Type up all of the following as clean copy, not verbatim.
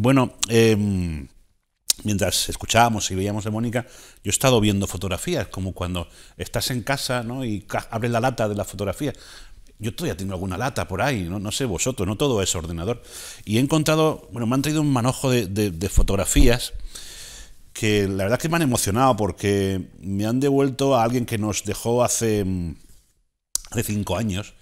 Bueno, mientras escuchábamos y veíamos de Mónica, yo he estado viendo fotografías, como cuando estás en casa, ¿no?, y abres la lata de la fotografía. Yo todavía tengo alguna lata por ahí, no sé vosotros, no todo es ordenador. Y he encontrado, bueno, me han traído un manojo de fotografías que la verdad es que me han emocionado, porque me han devuelto a alguien que nos dejó hace 5 años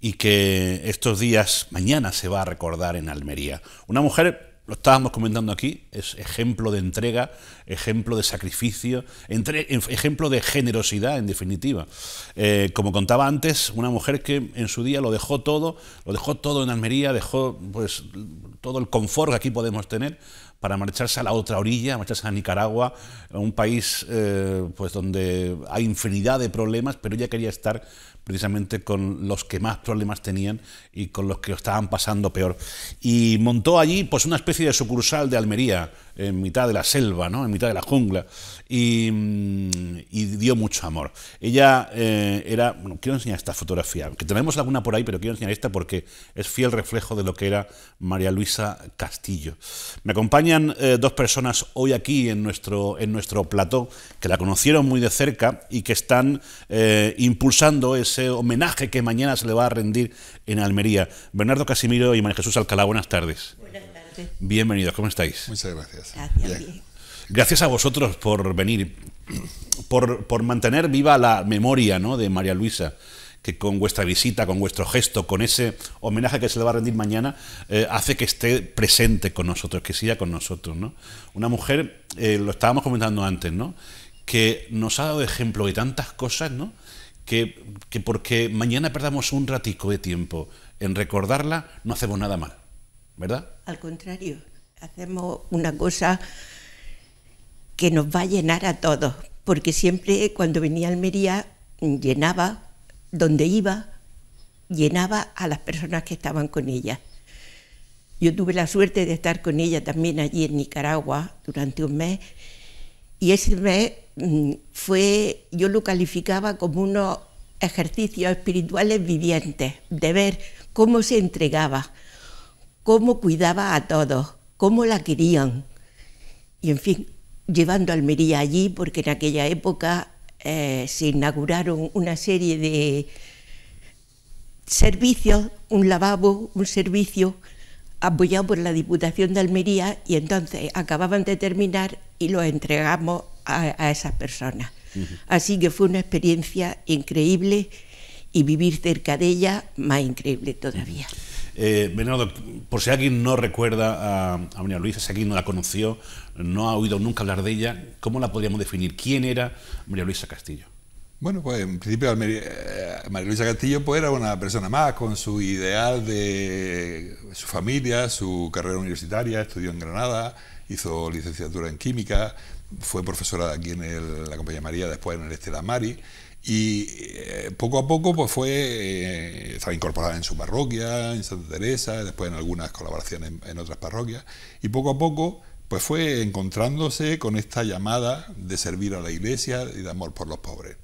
y que estos días, mañana, se va a recordar en Almería. Una mujer, lo estábamos comentando aquí, es ejemplo de entrega, ejemplo de sacrificio, ejemplo de generosidad, en definitiva. Como contaba antes, una mujer que en su día lo dejó todo en Almería, dejó pues todo el confort que aquí podemos tener para marcharse a la otra orilla, marcharse a Nicaragua, un país pues donde hay infinidad de problemas, pero ella quería estar precisamente con los que más problemas tenían y con los que lo estaban pasando peor. Y montó allí pues una especie de sucursal de Almería, en mitad de la selva, ¿no?, en mitad de la jungla, y dio mucho amor. Ella era... Bueno, quiero enseñar esta fotografía, que tenemos alguna por ahí, pero quiero enseñar esta porque es fiel reflejo de lo que era María Luisa Castillo. Me acompañan dos personas hoy aquí en nuestro plató, que la conocieron muy de cerca y que están impulsando ese homenaje que mañana se le va a rendir en Almería. Bernardo Casimiro y María Jesús Alcalá, buenas tardes. Buenas tardes. Bienvenidos, ¿cómo estáis? Muchas gracias. Gracias, bien. Gracias a vosotros por venir, por mantener viva la memoria, ¿no?, de María Luisa, que con vuestra visita, con vuestro gesto, con ese homenaje que se le va a rendir mañana, hace que esté presente con nosotros, que siga con nosotros, ¿no? Una mujer, lo estábamos comentando antes, ¿no?, que nos ha dado ejemplo de tantas cosas, ¿no?, que porque mañana perdamos un ratico de tiempo en recordarla, no hacemos nada mal, ¿verdad? Al contrario, hacemos una cosa que nos va a llenar a todos, porque siempre cuando venía a Almería llenaba, donde iba, llenaba a las personas que estaban con ella. Yo tuve la suerte de estar con ella también allí en Nicaragua durante un mes, y ese mes yo lo calificaba como unos ejercicios espirituales vivientes, de ver cómo se entregaba, cómo cuidaba a todos, cómo la querían, y en fin, llevando a Almería allí, porque en aquella época se inauguraron una serie de servicios, un lavabo, un servicio apoyado por la Diputación de Almería, y entonces acababan de terminar y lo entregamos a esas personas. Así que fue una experiencia increíble, y vivir cerca de ella más increíble todavía. Bernardo, por si alguien no recuerda a María Luisa, si alguien no la conoció, no ha oído nunca hablar de ella, ¿cómo la podríamos definir? ¿Quién era María Luisa Castillo? Bueno, pues en principio María Luisa Castillo pues era una persona más, con su ideal de su familia, su carrera universitaria, estudió en Granada, hizo licenciatura en química, fue profesora aquí en la Compañía María, después en el Estela Maris, y poco a poco pues estaba incorporada en su parroquia, en Santa Teresa, después en algunas colaboraciones en otras parroquias, y poco a poco pues fue encontrándose con esta llamada de servir a la Iglesia y de amor por los pobres,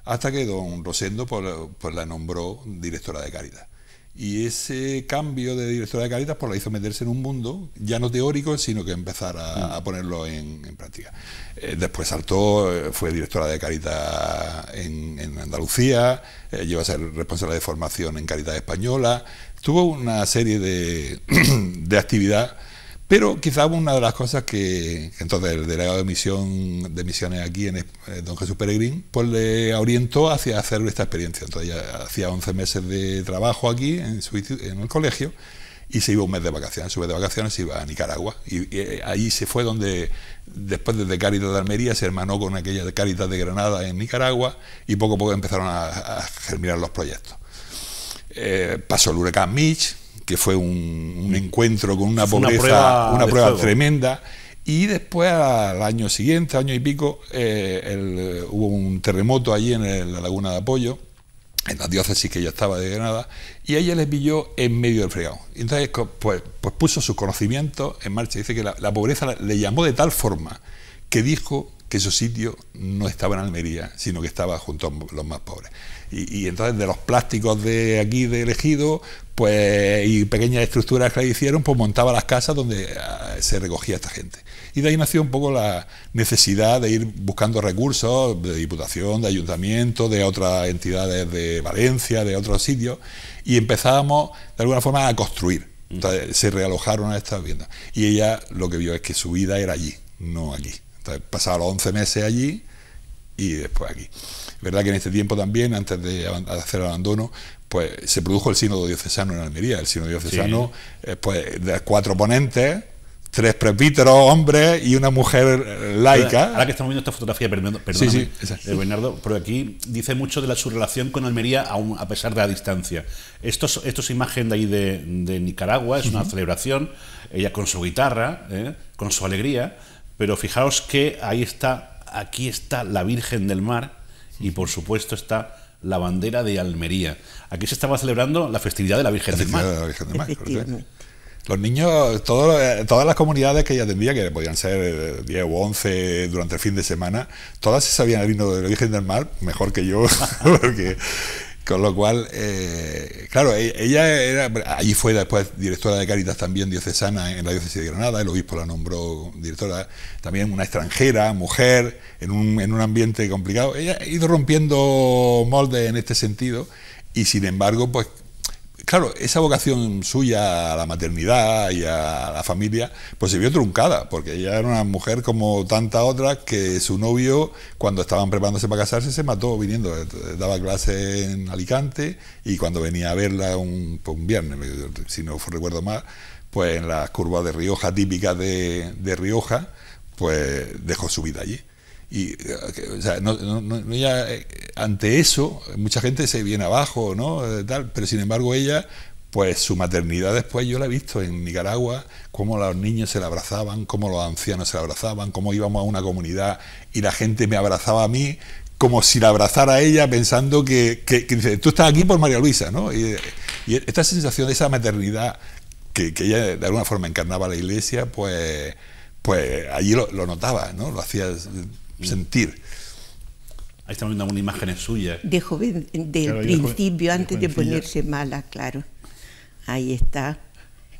hasta que don Rosendo pues la nombró directora de Cáritas. Y ese cambio de directora de Cáritas pues la hizo meterse en un mundo ya no teórico, sino que empezar a ponerlo en práctica. Después saltó, fue directora de Cáritas en Andalucía, llegó a ser responsable de formación en Cáritas Española, tuvo una serie de actividad, pero quizá una de las cosas que entonces el delegado de misiones aquí, don Jesús Peregrín, pues le orientó hacia hacer esta experiencia. Entonces ya hacía 11 meses de trabajo aquí en el colegio, y se iba un mes de vacaciones. Su mes de vacaciones se iba a Nicaragua, y ahí se fue donde, después desde Cáritas de Almería, se hermanó con aquella de Cáritas de Granada en Nicaragua, y poco a poco empezaron a germinar los proyectos. Pasó el huracán Mitch, que fue un encuentro con una pobreza, una prueba tremenda, y después al año siguiente, año y pico, hubo un terremoto allí en la Laguna de Apoyo, en la diócesis que ella estaba de Granada, y a ella le pilló en medio del fregado. Y entonces pues puso sus conocimientos en marcha. Dice que la pobreza le llamó de tal forma que dijo que su sitio no estaba en Almería, sino que estaba junto a los más pobres. Y entonces de los plásticos de aquí de Ejido, pues, y pequeñas estructuras que le hicieron, pues montaba las casas donde se recogía esta gente. Y de ahí nació un poco la necesidad de ir buscando recursos de Diputación, de Ayuntamiento, de otras entidades de Valencia, de otros sitios, y empezábamos de alguna forma a construir. Entonces se realojaron a estas viviendas. Y ella lo que vio es que su vida era allí, no aquí. Entonces pasaba los 11 meses allí y después aquí. Es verdad que en este tiempo también, antes de hacer el abandono, pues se produjo el sínodo diocesano en Almería. El sínodo diocesano, pues de 4 ponentes, 3 presbíteros, hombres y una mujer laica. Ahora que estamos viendo esta fotografía, perdóname, Bernardo, pero aquí dice mucho de su relación con Almería, aún a pesar de la distancia. Esto es imagen de ahí de Nicaragua, es una celebración, ella con su guitarra, con su alegría, pero fijaos que aquí está la Virgen del Mar y por supuesto está la bandera de Almería. Aquí se estaba celebrando la festividad de la Virgen del Mar. Los niños, todas las comunidades que ella atendía, que podían ser 10 o 11 durante el fin de semana, todas se sabían el himno de la Virgen del Mar mejor que yo, porque, con lo cual, claro, ella allí fue después directora de Cáritas también diocesana en la diócesis de Granada, el obispo la nombró directora, también una extranjera, mujer, en un ambiente complicado. Ella ha ido rompiendo moldes en este sentido y sin embargo, pues, claro, esa vocación suya a la maternidad y a la familia, pues se vio truncada, porque ella era una mujer como tantas otras que su novio, cuando estaban preparándose para casarse, se mató viniendo, daba clases en Alicante y cuando venía a verla un viernes, si no recuerdo mal, pues en las curvas de Rioja, típicas de Rioja, pues dejó su vida allí. Y, o sea, ella, ante eso, mucha gente se viene abajo, ¿no? Tal, pero sin embargo ella, pues su maternidad después yo la he visto en Nicaragua, cómo los niños se la abrazaban, cómo los ancianos se la abrazaban, cómo íbamos a una comunidad y la gente me abrazaba a mí, como si la abrazara a ella, pensando que dice, tú estás aquí por María Luisa, ¿no? Y esta sensación de esa maternidad que ella de alguna forma encarnaba a la Iglesia, pues allí lo notaba, ¿no? Lo hacía sentir. Ahí estamos viendo algunas imágenes suyas. Del principio, antes de ponerse mala, claro. Ahí está.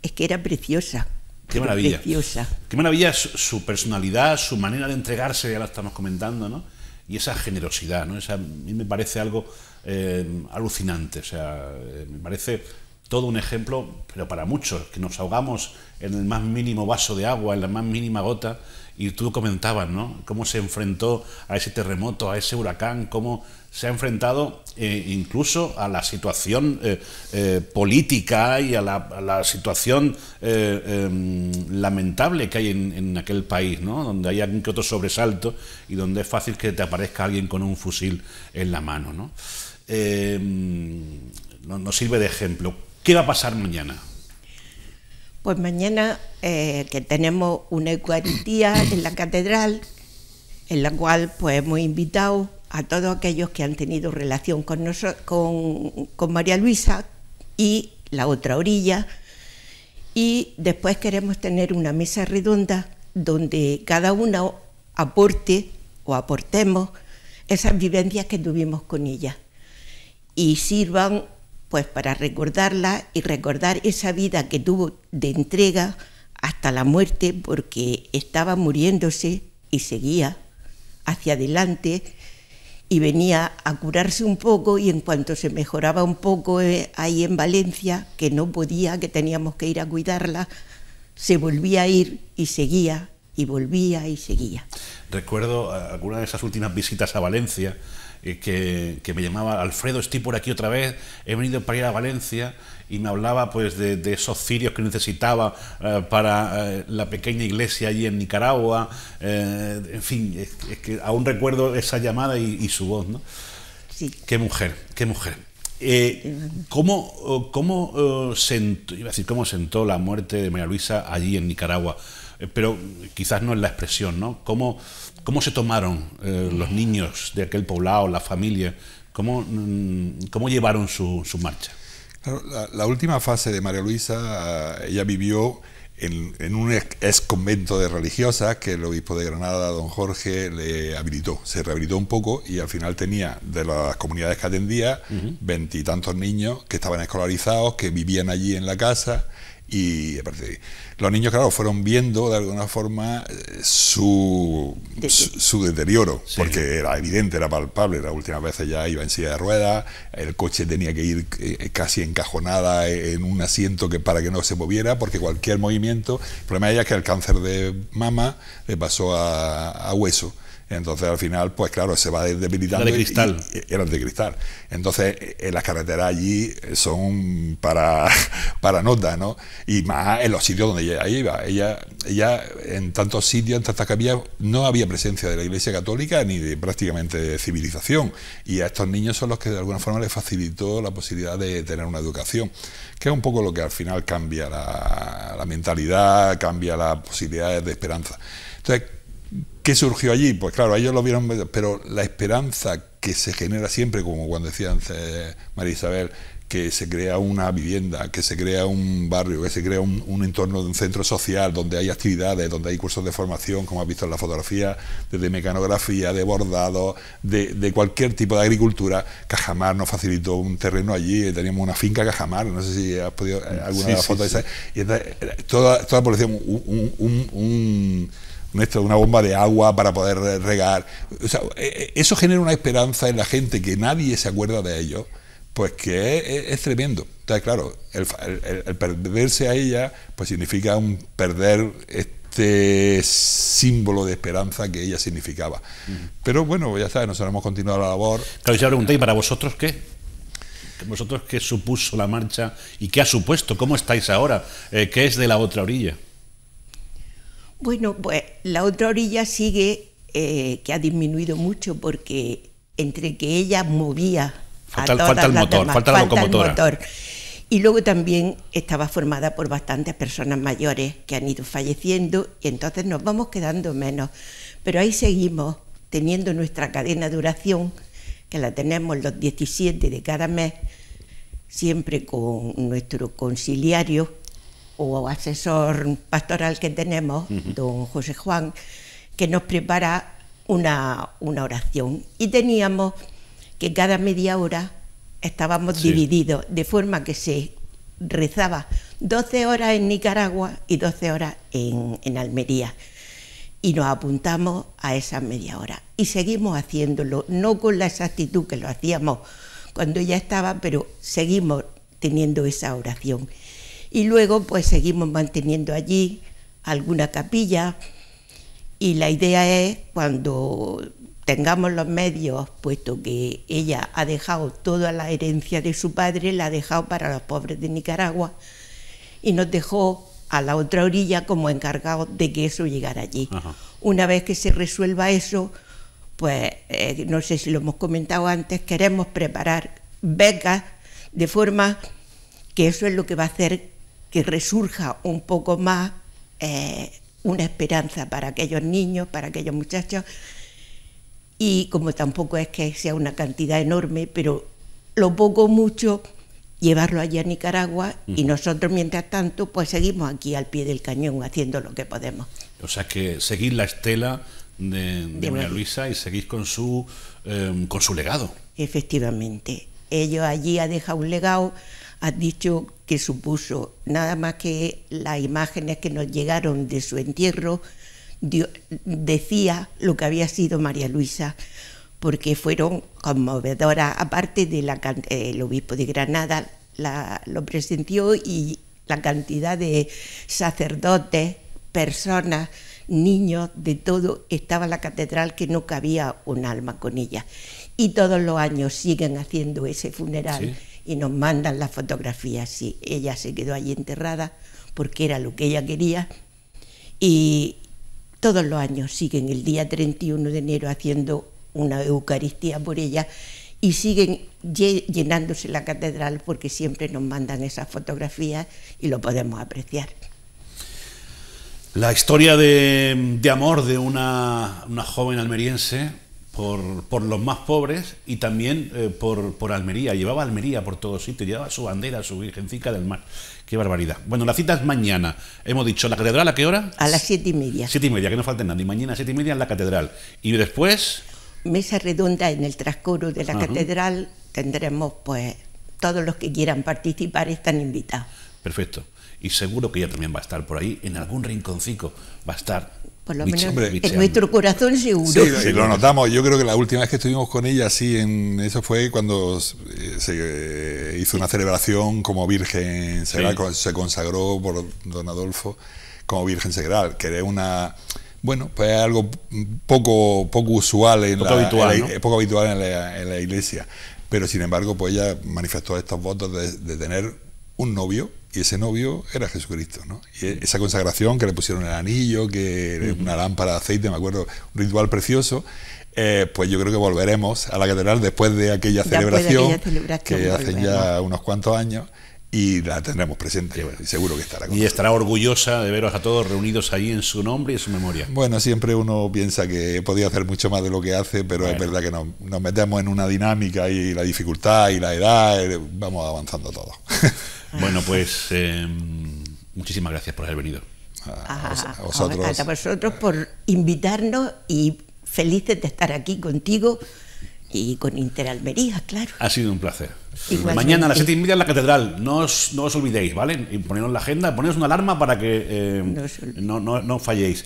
Es que era preciosa. Qué maravilla. Preciosa. Qué maravilla su personalidad, su manera de entregarse, ya la estamos comentando, ¿no? Y esa generosidad, ¿no? A mí me parece algo alucinante. O sea, me parece todo un ejemplo, pero para muchos, que nos ahogamos en el más mínimo vaso de agua, en la más mínima gota. Y tú comentabas, ¿no? Cómo se enfrentó a ese terremoto, a ese huracán, cómo se ha enfrentado incluso a la situación política y a la situación lamentable que hay en aquel país, ¿no? Donde hay algún que otro sobresalto y donde es fácil que te aparezca alguien con un fusil en la mano, ¿no? Nos sirve de ejemplo. ¿Qué va a pasar mañana? Pues mañana que tenemos una Eucaristía en la catedral, en la cual pues hemos invitado a todos aquellos que han tenido relación con María Luisa y la otra orilla, y después queremos tener una mesa redonda donde cada uno aporte o aportemos esas vivencias que tuvimos con ella y sirvan pues para recordarla y recordar esa vida que tuvo de entrega hasta la muerte, porque estaba muriéndose y seguía hacia adelante y venía a curarse un poco, y en cuanto se mejoraba un poco ahí en Valencia, que no podía, que teníamos que ir a cuidarla, se volvía a ir y seguía, y volvía y seguía. Recuerdo alguna de esas últimas visitas a Valencia, que me llamaba: Alfredo, estoy por aquí otra vez, he venido para ir a Valencia, y me hablaba pues de esos cirios que necesitaba para la pequeña iglesia allí en Nicaragua, en fin, es que aún recuerdo esa llamada y su voz, ¿no? Sí. Qué mujer, qué mujer. ¿Cómo sentó la muerte de María Luisa allí en Nicaragua? Pero quizás no es la expresión, ¿no? ¿Cómo se tomaron los niños de aquel poblado, la familia? ¿Cómo llevaron su marcha? Claro, la última fase de María Luisa, ella vivió en un ex convento de religiosas que el obispo de Granada, don Jorge, le habilitó. Se rehabilitó un poco y al final tenía, de las comunidades que atendía, 20 y tantos niños que estaban escolarizados, que vivían allí en la casa. Y los niños, claro, fueron viendo de alguna forma su deterioro, sí, porque era evidente, era palpable. Las últimas veces ya iba en silla de ruedas, el coche tenía que ir casi encajonada en un asiento para que no se moviera, porque cualquier movimiento. El problema de ella es que el cáncer de mama le pasó a hueso. Entonces al final, pues claro, se va debilitando. Era de cristal. Eran de cristal. Entonces en las carreteras allí son para nota, ¿no? Y más en los sitios donde ella iba. Ella en tantos sitios, en tantas capillas, no había presencia de la Iglesia Católica ni de prácticamente de civilización. Y a estos niños son los que de alguna forma les facilitó la posibilidad de tener una educación, que es un poco lo que al final cambia la mentalidad, cambia las posibilidades de esperanza. Entonces, ¿qué surgió allí? Pues claro, ellos lo vieron, pero la esperanza que se genera siempre, como cuando decía antes María Isabel, que se crea una vivienda, que se crea un barrio, que se crea un entorno de un centro social donde hay actividades, donde hay cursos de formación, como has visto en la fotografía, desde mecanografía, de bordado, de cualquier tipo de agricultura. Cajamar nos facilitó un terreno allí, teníamos una finca Cajamar, no sé si has podido alguna de las fotos de esas, y toda la población, una bomba de agua para poder regar. O sea, eso genera una esperanza en la gente, que nadie se acuerda de ello, pues que es tremendo. Entonces, claro, el perderse a ella pues significa perder este símbolo de esperanza que ella significaba. Pero bueno, ya sabes, nosotros hemos continuado la labor. Claro, yo pregunté, ¿y para vosotros qué? ¿Vosotros qué supuso la marcha y qué ha supuesto? ¿Cómo estáis ahora? ¿Qué es de la otra orilla? Bueno, pues la otra orilla sigue, que ha disminuido mucho, porque entre que ella movía falta el motor, falta la locomotora. El motor. Y luego también estaba formada por bastantes personas mayores que han ido falleciendo, y entonces nos vamos quedando menos. Pero ahí seguimos teniendo nuestra cadena de oración, que la tenemos los 17 de cada mes, siempre con nuestro conciliario o asesor pastoral que tenemos, don José Juan, que nos prepara una oración. Y teníamos que cada media hora estábamos divididos, de forma que se rezaba 12 horas en Nicaragua y 12 horas en Almería. Y nos apuntamos a esa media hora. Y seguimos haciéndolo, no con la exactitud que lo hacíamos cuando ella estaba, pero seguimos teniendo esa oración. Y luego pues seguimos manteniendo allí alguna capilla, y la idea es, cuando tengamos los medios, puesto que ella ha dejado toda la herencia de su padre, la ha dejado para los pobres de Nicaragua, y nos dejó a la otra orilla como encargados de que eso llegara allí. Ajá. Una vez que se resuelva eso, pues no sé si lo hemos comentado antes, queremos preparar becas, de forma que eso es lo que va a hacer que resurja un poco más una esperanza para aquellos niños, para aquellos muchachos. Y como tampoco es que sea una cantidad enorme, pero lo poco o mucho, llevarlo allá a Nicaragua, y nosotros mientras tanto pues seguimos aquí al pie del cañón haciendo lo que podemos. O sea que seguís la estela de María Luisa y seguís con su legado. Efectivamente, ellos allí ha dejado un legado. Has dicho que supuso, nada más que las imágenes que nos llegaron de su entierro, decía lo que había sido María Luisa, porque fueron conmovedoras. Aparte de el obispo de Granada lo presenció, y la cantidad de sacerdotes, personas, niños, de todo, estaba en la catedral, que no cabía un alma con ella. Y todos los años siguen haciendo ese funeral. ¿Sí? Y nos mandan las fotografías. Sí, ella se quedó allí enterrada porque era lo que ella quería, y todos los años siguen el día 31 de enero haciendo una Eucaristía por ella, y siguen llenándose la catedral, porque siempre nos mandan esas fotografías y lo podemos apreciar. La historia de amor de una joven almeriense, por los más pobres y también por Almería. Llevaba Almería por todos sitios, llevaba su bandera, su Virgencica del Mar. Qué barbaridad. Bueno, la cita es mañana. Hemos dicho, ¿la catedral a qué hora? A las 7:30. 7:30, que no falte nada. Y mañana a 7:30 en la catedral. Y después... Mesa redonda en el transcurso de la catedral. Tendremos, pues, todos los que quieran participar están invitados. Perfecto. Y seguro que ella también va a estar por ahí, en algún rinconcico va a estar. Por lo menos bicheando. en nuestro corazón seguro. Sí, lo notamos. Yo creo que la última vez que estuvimos con ella, sí, eso fue cuando se hizo una celebración como Virgen Sagral, se consagró por don Adolfo como Virgen Sagral, que era una... Bueno, pues algo poco usual, poco habitual en la iglesia. Pero sin embargo, pues ella manifestó estos votos de tener un novio, y ese novio era Jesucristo, ¿no? Y esa consagración, que le pusieron el anillo, que una lámpara de aceite, me acuerdo, un ritual precioso. Pues yo creo que volveremos a la catedral después de aquella celebración que hace ya unos cuantos años, y la tendremos presente, y seguro que estará con nosotros. Estará orgullosa de veros a todos reunidos ahí en su nombre y en su memoria. Bueno, siempre uno piensa que podía hacer mucho más de lo que hace, pero es verdad que nos metemos en una dinámica, y la dificultad y la edad, vamos avanzando todos. Bueno, pues muchísimas gracias por haber venido. A vosotros. A vosotros por invitarnos, y felices de estar aquí contigo y con Interalmería, claro. Ha sido un placer. Igualmente. Mañana a las 7:30 en la catedral. No os olvidéis, ¿vale? Y poneros la agenda, poneros una alarma para que no falléis.